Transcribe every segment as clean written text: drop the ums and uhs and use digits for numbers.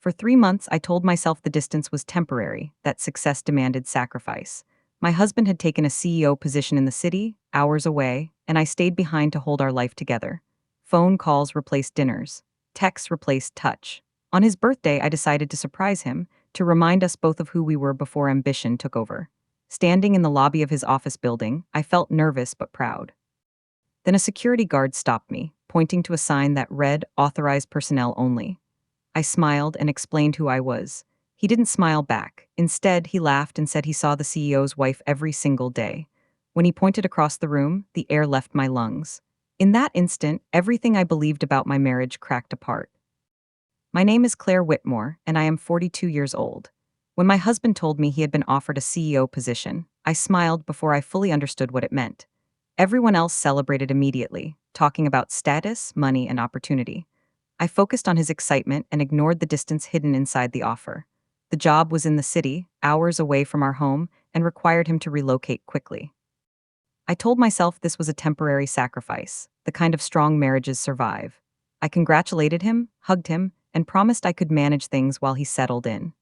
For 3 months, I told myself the distance was temporary, that success demanded sacrifice. My husband had taken a CEO position in the city, hours away, and I stayed behind to hold our life together. Phone calls replaced dinners. Texts replaced touch. On his birthday, I decided to surprise him, to remind us both of who we were before ambition took over. Standing in the lobby of his office building, I felt nervous but proud. Then a security guard stopped me, pointing to a sign that read, "Authorized personnel only." I smiled and explained who I was. He didn't smile back. Instead, he laughed and said he saw the CEO's wife every single day. When he pointed across the room, the air left my lungs. In that instant, everything I believed about my marriage cracked apart. My name is Claire Whitmore, and I am 42 years old. When my husband told me he had been offered a CEO position, I smiled before I fully understood what it meant. Everyone else celebrated immediately, talking about status, money, and opportunity. I focused on his excitement and ignored the distance hidden inside the offer. The job was in the city, hours away from our home, and required him to relocate quickly. I told myself this was a temporary sacrifice, the kind of strong marriages survive. I congratulated him, hugged him, and promised I could manage things while he settled in.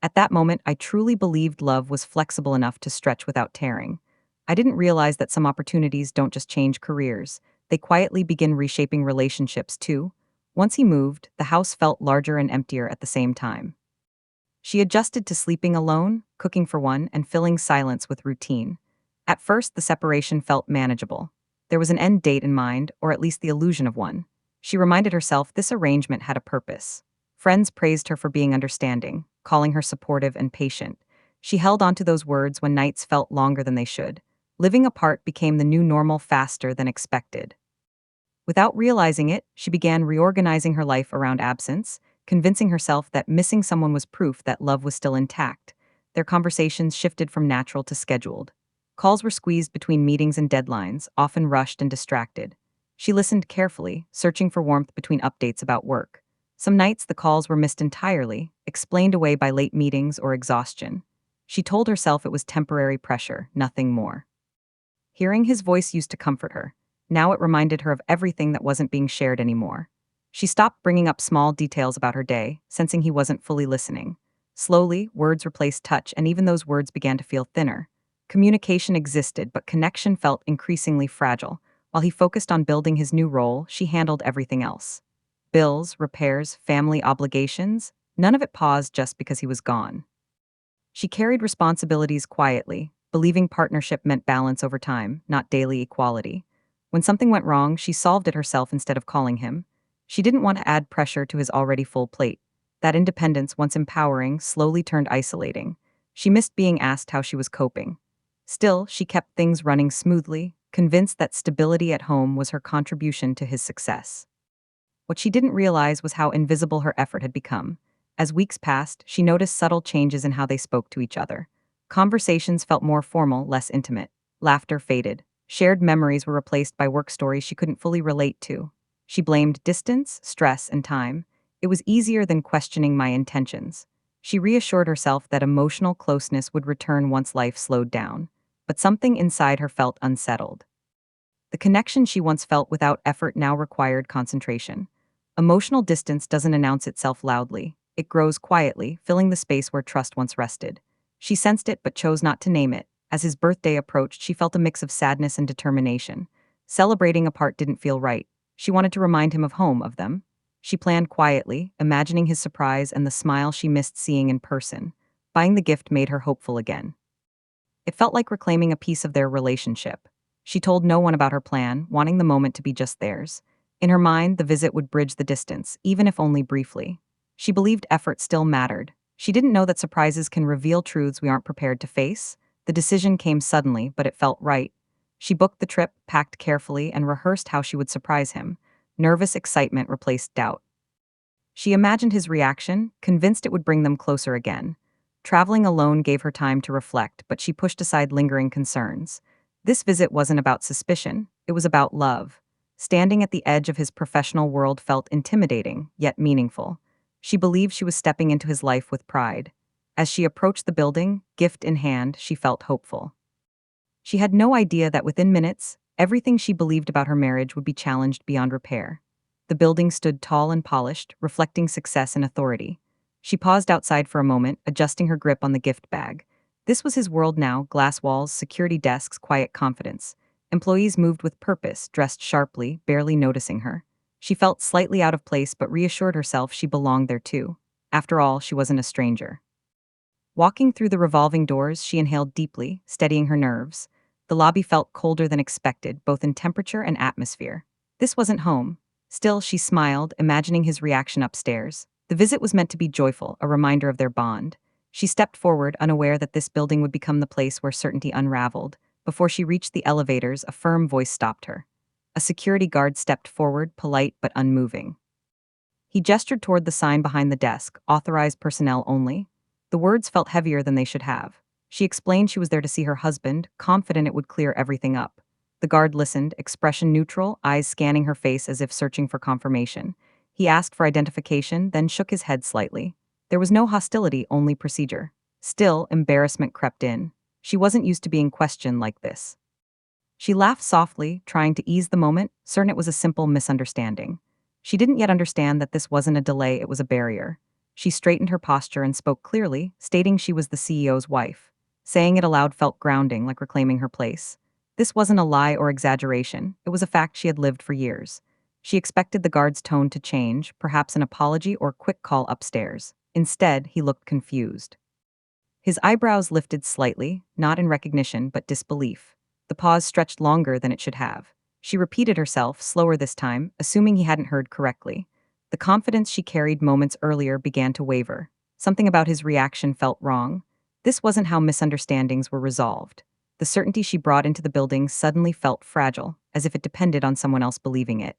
At that moment, I truly believed love was flexible enough to stretch without tearing. I didn't realize that some opportunities don't just change careers, they quietly begin reshaping relationships too. Once he moved, the house felt larger and emptier at the same time. She adjusted to sleeping alone, cooking for one, and filling silence with routine. At first, the separation felt manageable. There was an end date in mind, or at least the illusion of one. She reminded herself this arrangement had a purpose. Friends praised her for being understanding, calling her supportive and patient. She held on to those words when nights felt longer than they should. Living apart became the new normal faster than expected. Without realizing it, she began reorganizing her life around absence, convincing herself that missing someone was proof that love was still intact. Their conversations shifted from natural to scheduled. Calls were squeezed between meetings and deadlines, often rushed and distracted. She listened carefully, searching for warmth between updates about work. Some nights the calls were missed entirely, explained away by late meetings or exhaustion. She told herself it was temporary pressure, nothing more. Hearing his voice used to comfort her. Now it reminded her of everything that wasn't being shared anymore. She stopped bringing up small details about her day, sensing he wasn't fully listening. Slowly, words replaced touch, and even those words began to feel thinner. Communication existed, but connection felt increasingly fragile. While he focused on building his new role, she handled everything else. Bills, repairs, family obligations, none of it paused just because he was gone. She carried responsibilities quietly, believing partnership meant balance over time, not daily equality. When something went wrong, she solved it herself instead of calling him. She didn't want to add pressure to his already full plate. That independence, once empowering, slowly turned isolating. She missed being asked how she was coping. Still, she kept things running smoothly, convinced that stability at home was her contribution to his success. What she didn't realize was how invisible her effort had become. As weeks passed, she noticed subtle changes in how they spoke to each other. Conversations felt more formal, less intimate. Laughter faded. Shared memories were replaced by work stories she couldn't fully relate to. She blamed distance, stress, and time. It was easier than questioning my intentions. She reassured herself that emotional closeness would return once life slowed down. But something inside her felt unsettled. The connection she once felt without effort now required concentration. Emotional distance doesn't announce itself loudly. It grows quietly, filling the space where trust once rested. She sensed it but chose not to name it. As his birthday approached, she felt a mix of sadness and determination. Celebrating apart didn't feel right. She wanted to remind him of home, of them. She planned quietly, imagining his surprise and the smile she missed seeing in person. Buying the gift made her hopeful again. It felt like reclaiming a piece of their relationship. She told no one about her plan, wanting the moment to be just theirs. In her mind, the visit would bridge the distance, even if only briefly. She believed effort still mattered. She didn't know that surprises can reveal truths we aren't prepared to face. The decision came suddenly, but it felt right. She booked the trip, packed carefully, and rehearsed how she would surprise him. Nervous excitement replaced doubt. She imagined his reaction, convinced it would bring them closer again. Traveling alone gave her time to reflect, but she pushed aside lingering concerns. This visit wasn't about suspicion, it was about love. Standing at the edge of his professional world felt intimidating, yet meaningful. She believed she was stepping into his life with pride. As she approached the building, gift in hand, she felt hopeful. She had no idea that within minutes, everything she believed about her marriage would be challenged beyond repair. The building stood tall and polished, reflecting success and authority. She paused outside for a moment, adjusting her grip on the gift bag. This was his world now: glass walls, security desks, quiet confidence. Employees moved with purpose, dressed sharply, barely noticing her. She felt slightly out of place but reassured herself she belonged there too. After all, she wasn't a stranger. Walking through the revolving doors, she inhaled deeply, steadying her nerves. The lobby felt colder than expected, both in temperature and atmosphere. This wasn't home. Still, she smiled, imagining his reaction upstairs. The visit was meant to be joyful, a reminder of their bond. She stepped forward, unaware that this building would become the place where certainty unraveled. Before she reached the elevators, a firm voice stopped her. A security guard stepped forward, polite but unmoving. He gestured toward the sign behind the desk, authorized personnel only. The words felt heavier than they should have. She explained she was there to see her husband, confident it would clear everything up. The guard listened, expression neutral, eyes scanning her face as if searching for confirmation. He asked for identification, then shook his head slightly. There was no hostility, only procedure. Still, embarrassment crept in. She wasn't used to being questioned like this. She laughed softly, trying to ease the moment, certain it was a simple misunderstanding. She didn't yet understand that this wasn't a delay, it was a barrier. She straightened her posture and spoke clearly, stating she was the CEO's wife. Saying it aloud felt grounding, like reclaiming her place. This wasn't a lie or exaggeration, it was a fact she had lived for years. She expected the guard's tone to change, perhaps an apology or quick call upstairs. Instead, he looked confused. His eyebrows lifted slightly, not in recognition but disbelief. The pause stretched longer than it should have. She repeated herself, slower this time, assuming he hadn't heard correctly. The confidence she carried moments earlier began to waver. Something about his reaction felt wrong. This wasn't how misunderstandings were resolved. The certainty she brought into the building suddenly felt fragile, as if it depended on someone else believing it.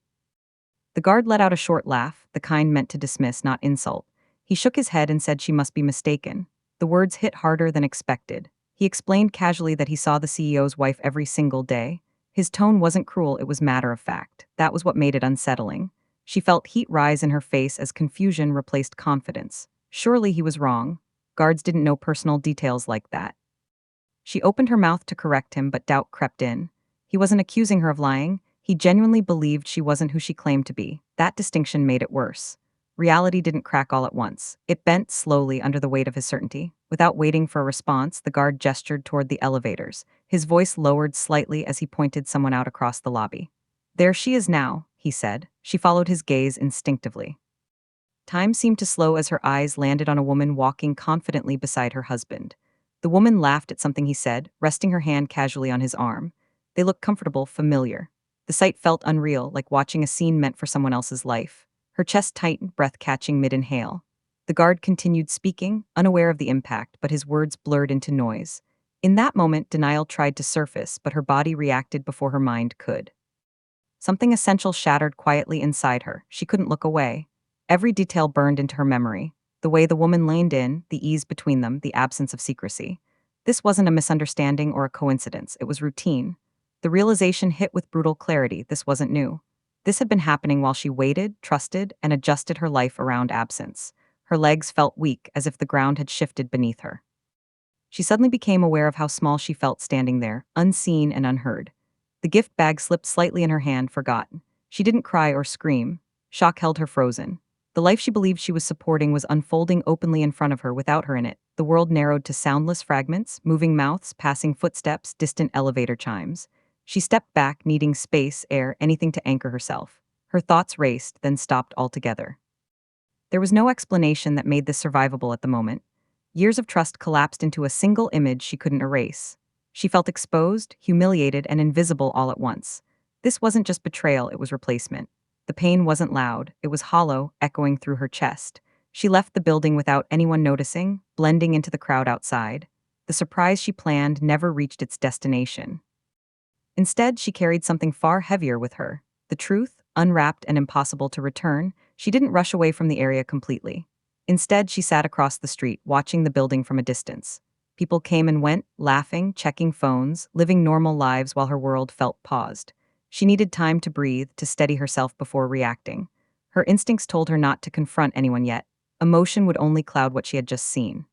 The guard let out a short laugh, the kind meant to dismiss, not insult. He shook his head and said she must be mistaken. The words hit harder than expected. He explained casually that he saw the CEO's wife every single day. His tone wasn't cruel, it was matter of fact. That was what made it unsettling. She felt heat rise in her face as confusion replaced confidence. Surely he was wrong. Guards didn't know personal details like that. She opened her mouth to correct him, but doubt crept in. He wasn't accusing her of lying. He genuinely believed she wasn't who she claimed to be. That distinction made it worse. Reality didn't crack all at once. It bent slowly under the weight of his certainty. Without waiting for a response, the guard gestured toward the elevators. His voice lowered slightly as he pointed someone out across the lobby. "There she is now," he said. She followed his gaze instinctively. Time seemed to slow as her eyes landed on a woman walking confidently beside her husband. The woman laughed at something he said, resting her hand casually on his arm. They looked comfortable, familiar. The sight felt unreal, like watching a scene meant for someone else's life. Her chest tightened, breath catching mid-inhale. The guard continued speaking, unaware of the impact, but his words blurred into noise. In that moment, denial tried to surface, but her body reacted before her mind could. Something essential shattered quietly inside her. She couldn't look away. Every detail burned into her memory. The way the woman leaned in, the ease between them, the absence of secrecy. This wasn't a misunderstanding or a coincidence, it was routine. The realization hit with brutal clarity. This wasn't new. This had been happening while she waited, trusted, and adjusted her life around absence. Her legs felt weak, as if the ground had shifted beneath her. She suddenly became aware of how small she felt standing there, unseen and unheard. The gift bag slipped slightly in her hand, forgotten. She didn't cry or scream. Shock held her frozen. The life she believed she was supporting was unfolding openly in front of her without her in it. The world narrowed to soundless fragments, moving mouths, passing footsteps, distant elevator chimes. She stepped back, needing space, air, anything to anchor herself. Her thoughts raced, then stopped altogether. There was no explanation that made this survivable at the moment. Years of trust collapsed into a single image she couldn't erase. She felt exposed, humiliated, and invisible all at once. This wasn't just betrayal, it was replacement. The pain wasn't loud, it was hollow, echoing through her chest. She left the building without anyone noticing, blending into the crowd outside. The surprise she planned never reached its destination. Instead, she carried something far heavier with her. The truth, unwrapped and impossible to return. She didn't rush away from the area completely. Instead, she sat across the street, watching the building from a distance. People came and went, laughing, checking phones, living normal lives while her world felt paused. She needed time to breathe, to steady herself before reacting. Her instincts told her not to confront anyone yet. Emotion would only cloud what she had just seen.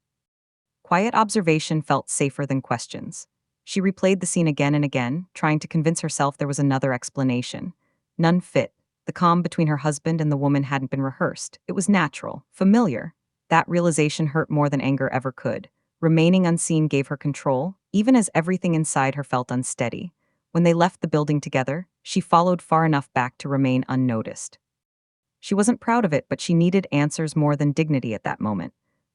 Quiet observation felt safer than questions. She replayed the scene again and again, trying to convince herself there was another explanation. None fit. The calm between her husband and the woman hadn't been rehearsed. It was natural, familiar. That realization hurt more than anger ever could. Remaining unseen gave her control, even as everything inside her felt unsteady. When they left the building together, she followed far enough back to remain unnoticed. She wasn't proud of it, but she needed answers more than dignity at that moment.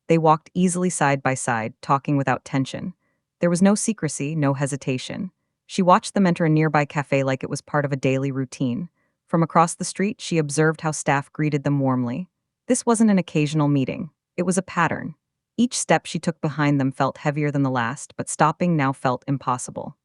They walked easily side by side, talking without tension. There was no secrecy, no hesitation. She watched them enter a nearby cafe like it was part of a daily routine. From across the street, she observed how staff greeted them warmly. This wasn't an occasional meeting, it was a pattern. Each step she took behind them felt heavier than the last, but stopping now felt impossible.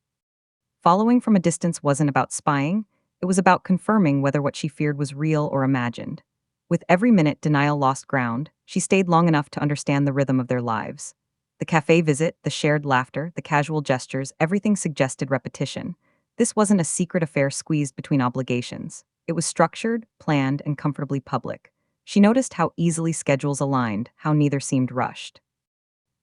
Following from a distance wasn't about spying, it was about confirming whether what she feared was real or imagined. With every minute denial lost ground, she stayed long enough to understand the rhythm of their lives. The cafe visit, the shared laughter, the casual gestures, everything suggested repetition. This wasn't a secret affair squeezed between obligations. It was structured, planned, and comfortably public. She noticed how easily schedules aligned, how neither seemed rushed.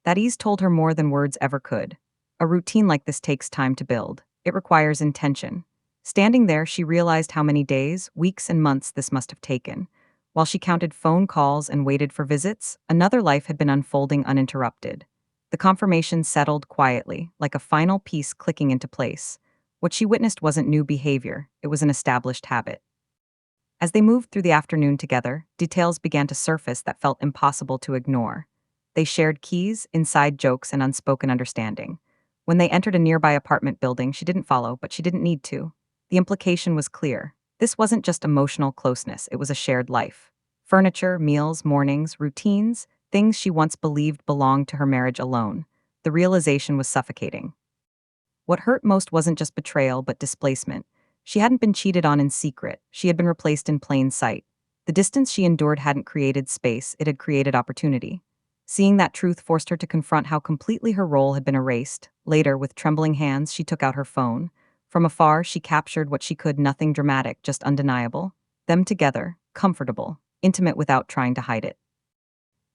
That ease told her more than words ever could. A routine like this takes time to build. It requires intention. Standing there, she realized how many days, weeks, and months this must have taken. While she counted phone calls and waited for visits, another life had been unfolding uninterrupted. The confirmation settled quietly, like a final piece clicking into place. What she witnessed wasn't new behavior, it was an established habit. As they moved through the afternoon together, details began to surface that felt impossible to ignore. They shared keys, inside jokes, and unspoken understanding. When they entered a nearby apartment building, she didn't follow, but she didn't need to. The implication was clear. This wasn't just emotional closeness, it was a shared life. Furniture, meals, mornings, routines, things she once believed belonged to her marriage alone. The realization was suffocating. What hurt most wasn't just betrayal, but displacement. She hadn't been cheated on in secret, she had been replaced in plain sight. The distance she endured hadn't created space, it had created opportunity. Seeing that truth forced her to confront how completely her role had been erased. Later, with trembling hands, she took out her phone. From afar, she captured what she could, nothing dramatic, just undeniable. Them together, comfortable, intimate without trying to hide it.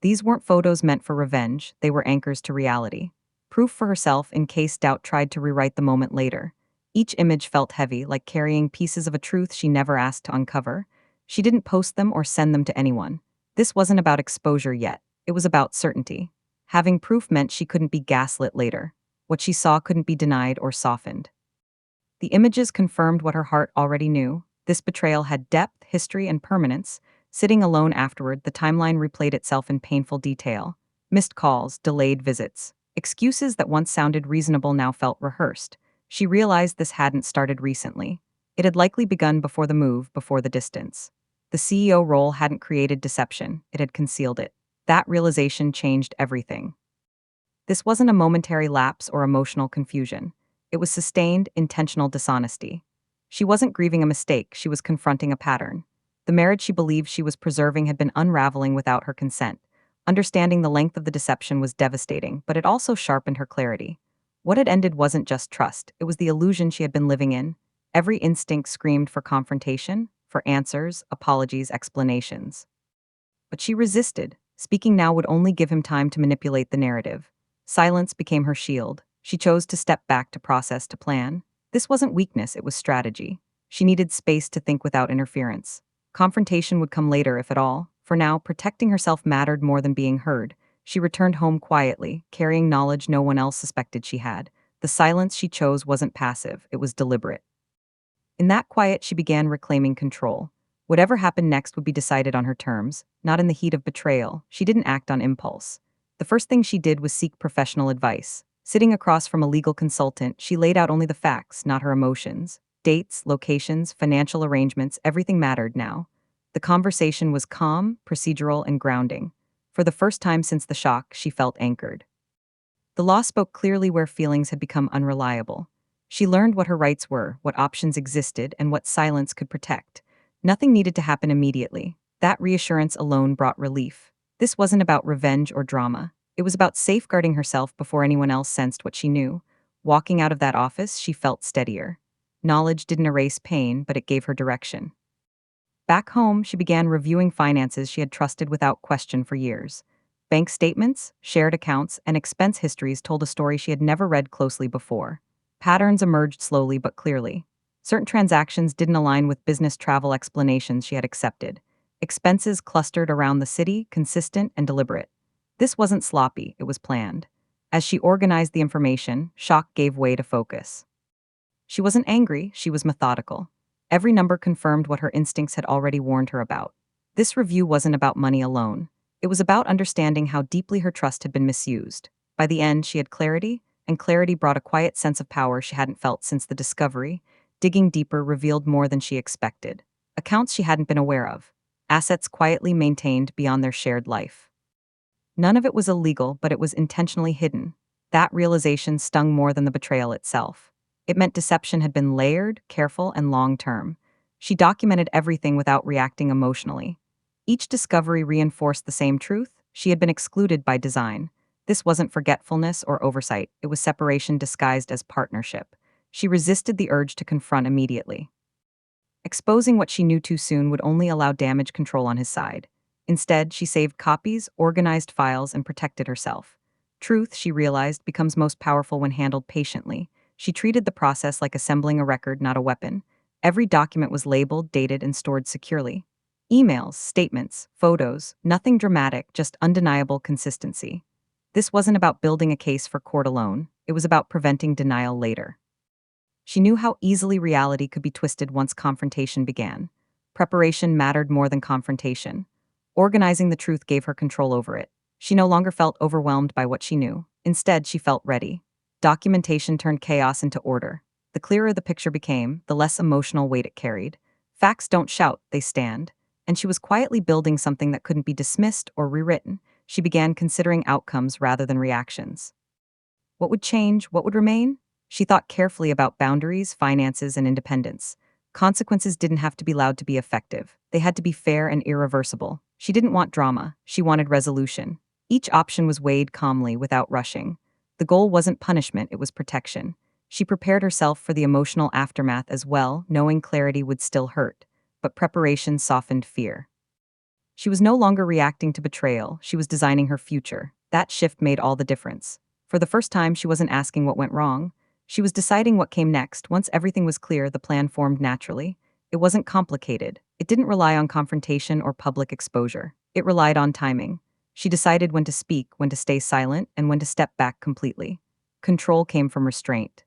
These weren't photos meant for revenge, they were anchors to reality. Proof for herself in case doubt tried to rewrite the moment later. Each image felt heavy, like carrying pieces of a truth she never asked to uncover. She didn't post them or send them to anyone. This wasn't about exposure yet, it was about certainty. Having proof meant she couldn't be gaslit later. What she saw couldn't be denied or softened. The images confirmed what her heart already knew. This betrayal had depth, history, and permanence. Sitting alone afterward, the timeline replayed itself in painful detail. Missed calls, delayed visits. Excuses that once sounded reasonable now felt rehearsed. She realized this hadn't started recently. It had likely begun before the move, before the distance. The CEO role hadn't created deception, it had concealed it. That realization changed everything. This wasn't a momentary lapse or emotional confusion. It was sustained, intentional dishonesty. She wasn't grieving a mistake, she was confronting a pattern. The marriage she believed she was preserving had been unraveling without her consent. Understanding the length of the deception was devastating, but it also sharpened her clarity. What had ended wasn't just trust, it was the illusion she had been living in. Every instinct screamed for confrontation, for answers, apologies, explanations. But she resisted. Speaking now would only give him time to manipulate the narrative. Silence became her shield. She chose to step back, to process, to plan. This wasn't weakness, it was strategy. She needed space to think without interference. Confrontation would come later, if at all. For now, protecting herself mattered more than being heard. She returned home quietly, carrying knowledge no one else suspected she had. The silence she chose wasn't passive, it was deliberate. In that quiet, she began reclaiming control. Whatever happened next would be decided on her terms, not in the heat of betrayal. She didn't act on impulse. The first thing she did was seek professional advice. Sitting across from a legal consultant, she laid out only the facts, not her emotions. Dates, locations, financial arrangements, everything mattered now. The conversation was calm, procedural, and grounding. For the first time since the shock, she felt anchored. The law spoke clearly where feelings had become unreliable. She learned what her rights were, what options existed, and what silence could protect. Nothing needed to happen immediately. That reassurance alone brought relief. This wasn't about revenge or drama. It was about safeguarding herself before anyone else sensed what she knew. Walking out of that office, she felt steadier. Knowledge didn't erase pain, but it gave her direction. Back home, she began reviewing finances she had trusted without question for years. Bank statements, shared accounts, and expense histories told a story she had never read closely before. Patterns emerged slowly but clearly. Certain transactions didn't align with business travel explanations she had accepted. Expenses clustered around the city, consistent and deliberate. This wasn't sloppy, it was planned. As she organized the information, shock gave way to focus. She wasn't angry, she was methodical. Every number confirmed what her instincts had already warned her about. This review wasn't about money alone. It was about understanding how deeply her trust had been misused. By the end, she had clarity, and clarity brought a quiet sense of power she hadn't felt since the discovery. Digging deeper revealed more than she expected. Accounts she hadn't been aware of. Assets quietly maintained beyond their shared life. None of it was illegal, but it was intentionally hidden. That realization stung more than the betrayal itself. It meant deception had been layered, careful, and long-term. She documented everything without reacting emotionally. Each discovery reinforced the same truth: she had been excluded by design. This wasn't forgetfulness or oversight, it was separation disguised as partnership. She resisted the urge to confront immediately. Exposing what she knew too soon would only allow damage control on his side. Instead, she saved copies, organized files, and protected herself. Truth, she realized, becomes most powerful when handled patiently. She treated the process like assembling a record, not a weapon. Every document was labeled, dated, and stored securely. Emails, statements, photos, nothing dramatic, just undeniable consistency. This wasn't about building a case for court alone, it was about preventing denial later. She knew how easily reality could be twisted once confrontation began. Preparation mattered more than confrontation. Organizing the truth gave her control over it. She no longer felt overwhelmed by what she knew. Instead, she felt ready. Documentation turned chaos into order. The clearer the picture became, the less emotional weight it carried. Facts don't shout, they stand. And she was quietly building something that couldn't be dismissed or rewritten. She began considering outcomes rather than reactions. What would change? What would remain? She thought carefully about boundaries, finances, and independence. Consequences didn't have to be loud to be effective. They had to be fair and irreversible. She didn't want drama. She wanted resolution. Each option was weighed calmly, without rushing. The goal wasn't punishment, it was protection. She prepared herself for the emotional aftermath as well, knowing clarity would still hurt. But preparation softened fear. She was no longer reacting to betrayal, she was designing her future. That shift made all the difference. For the first time, she wasn't asking what went wrong. She was deciding what came next. Once everything was clear, the plan formed naturally. It wasn't complicated. It didn't rely on confrontation or public exposure. It relied on timing. She decided when to speak, when to stay silent, and when to step back completely. Control came from restraint.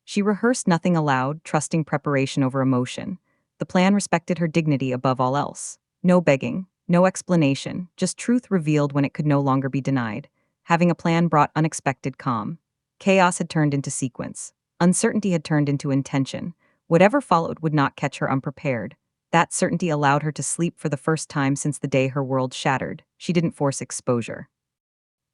She rehearsed nothing aloud, trusting preparation over emotion. The plan respected her dignity above all else. No begging, no explanation, just truth revealed when it could no longer be denied. Having a plan brought unexpected calm. Chaos had turned into sequence. Uncertainty had turned into intention. Whatever followed would not catch her unprepared. That certainty allowed her to sleep for the first time since the day her world shattered. She didn't force exposure.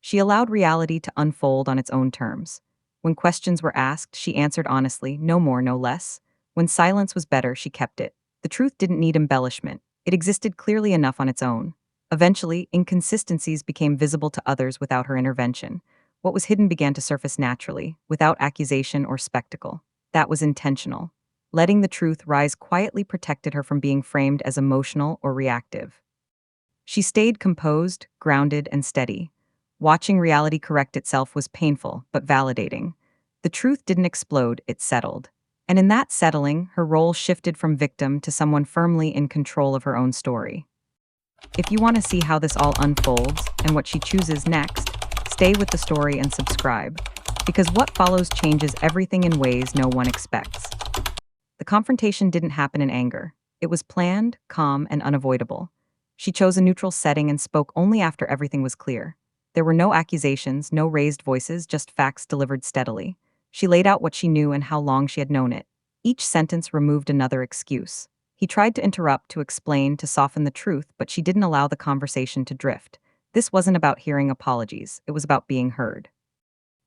She allowed reality to unfold on its own terms. When questions were asked, she answered honestly, no more, no less. When silence was better, she kept it. The truth didn't need embellishment. It existed clearly enough on its own. Eventually, inconsistencies became visible to others without her intervention. What was hidden began to surface naturally, without accusation or spectacle. That was intentional. Letting the truth rise quietly protected her from being framed as emotional or reactive. She stayed composed, grounded, and steady. Watching reality correct itself was painful, but validating. The truth didn't explode, it settled. And in that settling, her role shifted from victim to someone firmly in control of her own story. If you want to see how this all unfolds and what she chooses next, stay with the story and subscribe, because what follows changes everything in ways no one expects. The confrontation didn't happen in anger. It was planned, calm, and unavoidable. She chose a neutral setting and spoke only after everything was clear. There were no accusations, no raised voices, just facts delivered steadily. She laid out what she knew and how long she had known it. Each sentence removed another excuse. He tried to interrupt, to explain, to soften the truth, but she didn't allow the conversation to drift. This wasn't about hearing apologies, it was about being heard.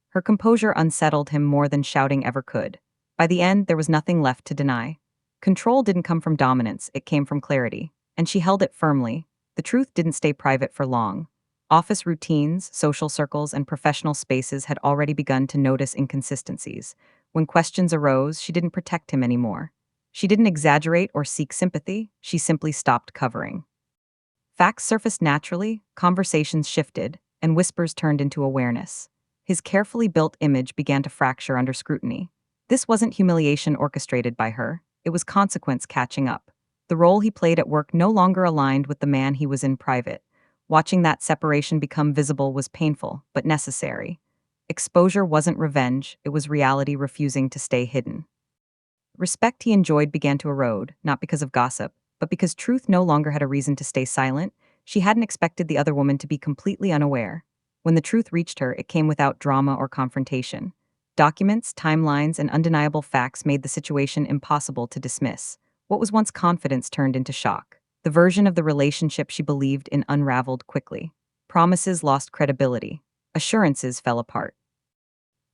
Her composure unsettled him more than shouting ever could. By the end, there was nothing left to deny. Control didn't come from dominance, it came from clarity. And she held it firmly. The truth didn't stay private for long. Office routines, social circles, and professional spaces had already begun to notice inconsistencies. When questions arose, she didn't protect him anymore. She didn't exaggerate or seek sympathy, she simply stopped covering. Facts surfaced naturally, conversations shifted, and whispers turned into awareness. His carefully built image began to fracture under scrutiny. This wasn't humiliation orchestrated by her, it was consequence catching up. The role he played at work no longer aligned with the man he was in private. Watching that separation become visible was painful, but necessary. Exposure wasn't revenge, it was reality refusing to stay hidden. Respect he enjoyed began to erode, not because of gossip, but because truth no longer had a reason to stay silent. She hadn't expected the other woman to be completely unaware. When the truth reached her, it came without drama or confrontation. Documents, timelines, and undeniable facts made the situation impossible to dismiss. What was once confidence turned into shock. The version of the relationship she believed in unraveled quickly. Promises lost credibility. Assurances fell apart.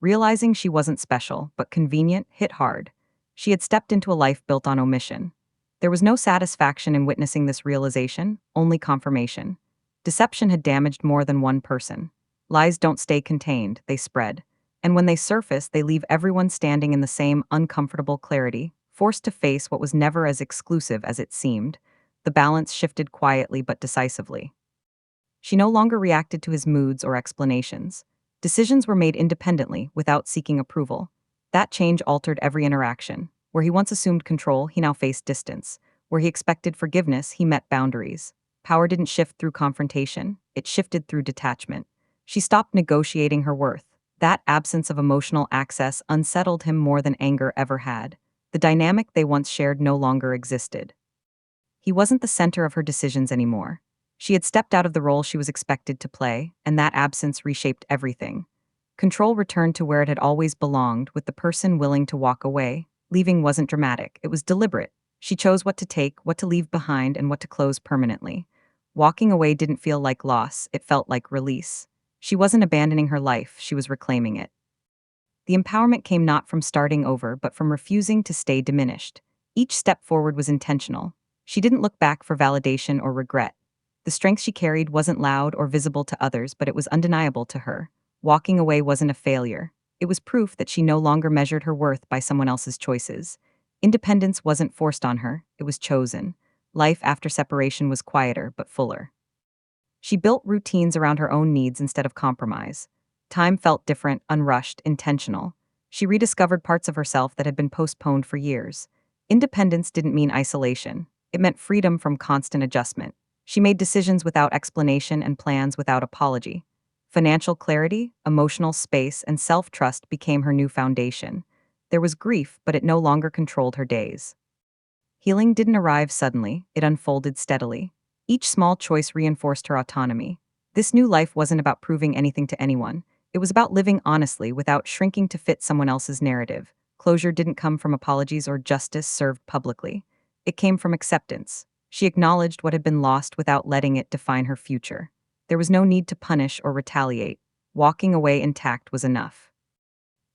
Realizing she wasn't special, but convenient, hit hard. She had stepped into a life built on omission. There was no satisfaction in witnessing this realization, only confirmation. Deception had damaged more than one person. Lies don't stay contained, they spread. And when they surface, they leave everyone standing in the same uncomfortable clarity, forced to face what was never as exclusive as it seemed. The balance shifted quietly but decisively. She no longer reacted to his moods or explanations. Decisions were made independently, without seeking approval. That change altered every interaction. Where he once assumed control, he now faced distance. Where he expected forgiveness, he met boundaries. Power didn't shift through confrontation, it shifted through detachment. She stopped negotiating her worth. That absence of emotional access unsettled him more than anger ever had. The dynamic they once shared no longer existed. He wasn't the center of her decisions anymore. She had stepped out of the role she was expected to play, and that absence reshaped everything. Control returned to where it had always belonged, with the person willing to walk away. Leaving wasn't dramatic, it was deliberate. She chose what to take, what to leave behind, and what to close permanently. Walking away didn't feel like loss, it felt like release. She wasn't abandoning her life, she was reclaiming it. The empowerment came not from starting over, but from refusing to stay diminished. Each step forward was intentional. She didn't look back for validation or regret. The strength she carried wasn't loud or visible to others, but it was undeniable to her. Walking away wasn't a failure. It was proof that she no longer measured her worth by someone else's choices. Independence wasn't forced on her, it was chosen. Life after separation was quieter, but fuller. She built routines around her own needs instead of compromise. Time felt different, unrushed, intentional. She rediscovered parts of herself that had been postponed for years. Independence didn't mean isolation. It meant freedom from constant adjustment. She made decisions without explanation and plans without apology. Financial clarity, emotional space, and self-trust became her new foundation. There was grief, but it no longer controlled her days. Healing didn't arrive suddenly, it unfolded steadily. Each small choice reinforced her autonomy. This new life wasn't about proving anything to anyone. It was about living honestly without shrinking to fit someone else's narrative. Closure didn't come from apologies or justice served publicly. It came from acceptance. She acknowledged what had been lost without letting it define her future. There was no need to punish or retaliate. Walking away intact was enough.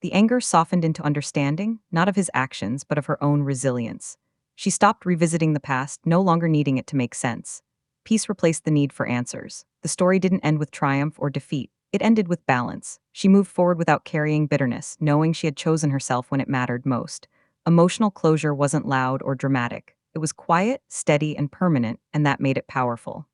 The anger softened into understanding, not of his actions, but of her own resilience. She stopped revisiting the past, no longer needing it to make sense. Peace replaced the need for answers. The story didn't end with triumph or defeat. It ended with balance. She moved forward without carrying bitterness, knowing she had chosen herself when it mattered most. Emotional closure wasn't loud or dramatic. It was quiet, steady, and permanent, and that made it powerful.